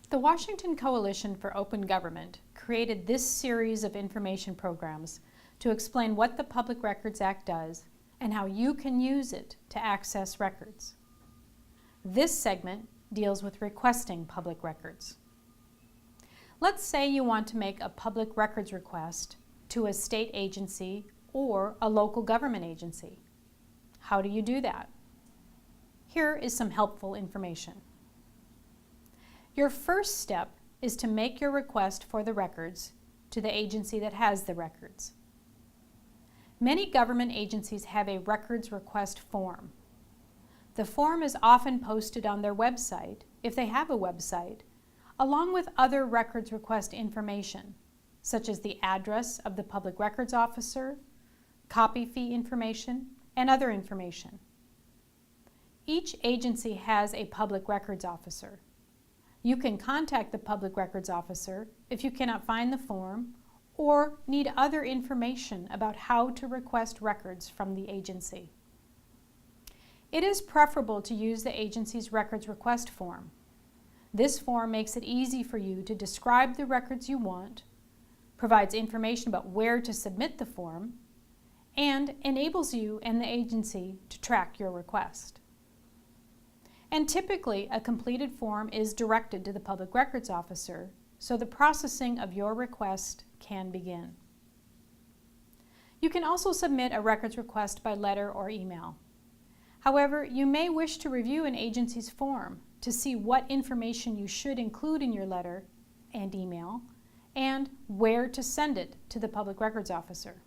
The Washington Coalition for Open Government created this series of information programs to explain what the Public Records Act does and how you can use it to access records. This segment deals with requesting public records. Let's say you want to make a public records request to a state agency or a local government agency. How do you do that? Here is some helpful information. Your first step is to make your request for the records to the agency that has the records. Many government agencies have a records request form. The form is often posted on their website, if they have a website, along with other records request information, such as the address of the public records officer, copy fee information, and other information. Each agency has a public records officer. You can contact the public records officer if you cannot find the form or need other information about how to request records from the agency. It is preferable to use the agency's records request form. This form makes it easy for you to describe the records you want, provides information about where to submit the form, and enables you and the agency to track your request. And typically, a completed form is directed to the public records officer, so the processing of your request can begin. You can also submit a records request by letter or email. However, you may wish to review an agency's form to see what information you should include in your letter and email, and where to send it to the public records officer.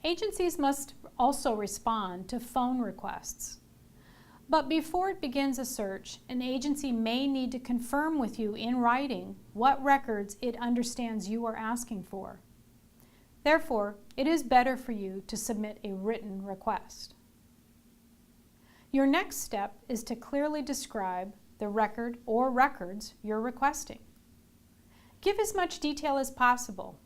Agencies must also respond to phone requests. But before it begins a search, an agency may need to confirm with you in writing what records it understands you are asking for. Therefore, it is better for you to submit a written request. Your next step is to clearly describe the record or records you're requesting. Give as much detail as possible.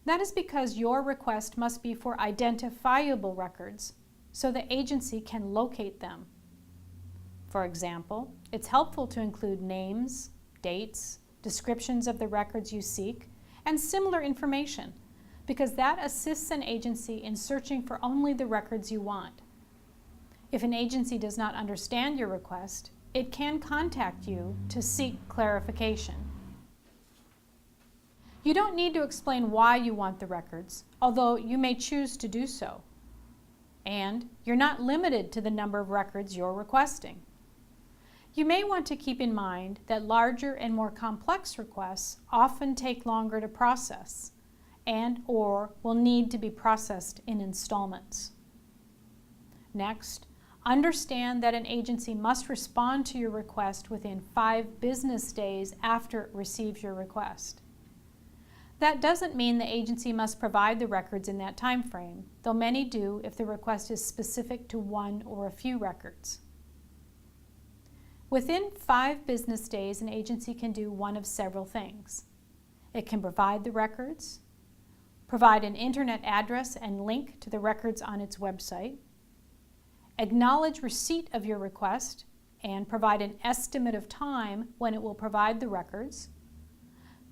That is because your request must be for identifiable records, so the agency can locate them. For example, it's helpful to include names, dates, descriptions of the records you seek, and similar information, because that assists an agency in searching for only the records you want. If an agency does not understand your request, it can contact you to seek clarification. You don't need to explain why you want the records, although you may choose to do so. And you're not limited to the number of records you're requesting. You may want to keep in mind that larger and more complex requests often take longer to process and/or will need to be processed in installments. Next, understand that an agency must respond to your request within 5 business days after it receives your request. That doesn't mean the agency must provide the records in that time frame, though many do if the request is specific to one or a few records. Within 5 business days, an agency can do one of several things. It can provide the records, provide an internet address and link to the records on its website, acknowledge receipt of your request and provide an estimate of time when it will provide the records,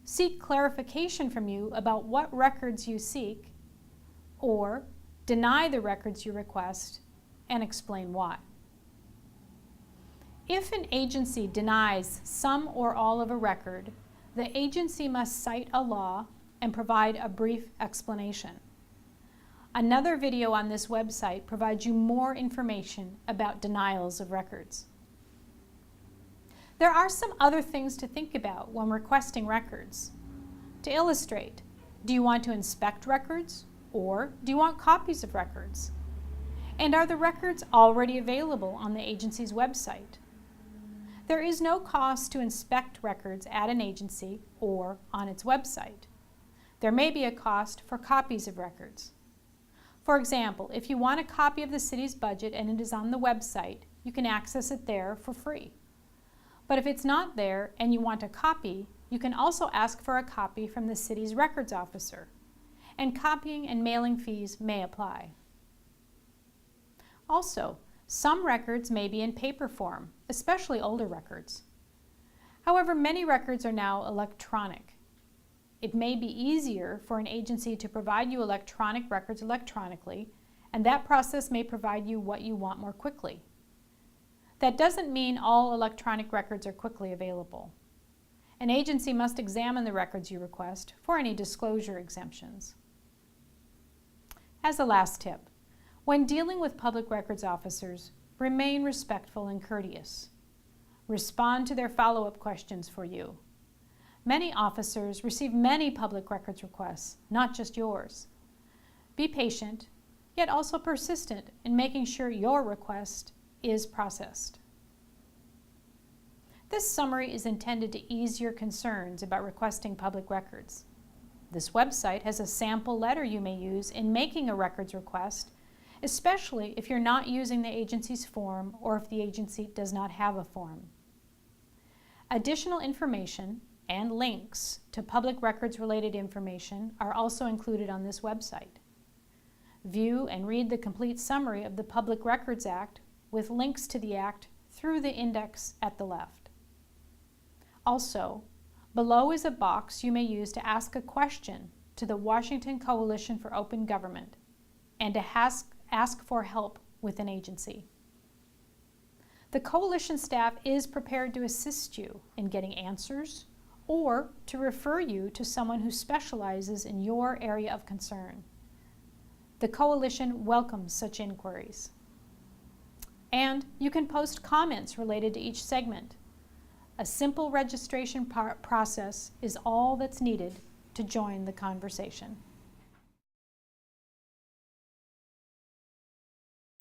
seek clarification from you about what records you seek, or deny the records you request and explain why. If an agency denies some or all of a record, the agency must cite a law and provide a brief explanation. Another video on this website provides you more information about denials of records. There are some other things to think about when requesting records. To illustrate, do you want to inspect records or do you want copies of records? And are the records already available on the agency's website? There is no cost to inspect records at an agency or on its website. There may be a cost for copies of records. For example, if you want a copy of the city's budget and it is on the website, you can access it there for free. But if it's not there and you want a copy, you can also ask for a copy from the city's records officer, and copying and mailing fees may apply. Also, some records may be in paper form, especially older records. However, many records are now electronic. It may be easier for an agency to provide you electronic records electronically, and that process may provide you what you want more quickly. That doesn't mean all electronic records are quickly available. An agency must examine the records you request for any disclosure exemptions. As a last tip, when dealing with public records officers, remain respectful and courteous. Respond to their follow-up questions for you. Many officers receive many public records requests, not just yours. Be patient, yet also persistent in making sure your request is processed. This summary is intended to ease your concerns about requesting public records. This website has a sample letter you may use in making a records request, especially if you're not using the agency's form or if the agency does not have a form. Additional information and links to public records related information are also included on this website. View and read the complete summary of the Public Records Act with links to the Act through the index at the left. Also, below is a box you may use to ask a question to the Washington Coalition for Open Government and to ask for help with an agency. The Coalition staff is prepared to assist you in getting answers or to refer you to someone who specializes in your area of concern. The Coalition welcomes such inquiries. And you can post comments related to each segment. A simple registration process is all that's needed to join the conversation.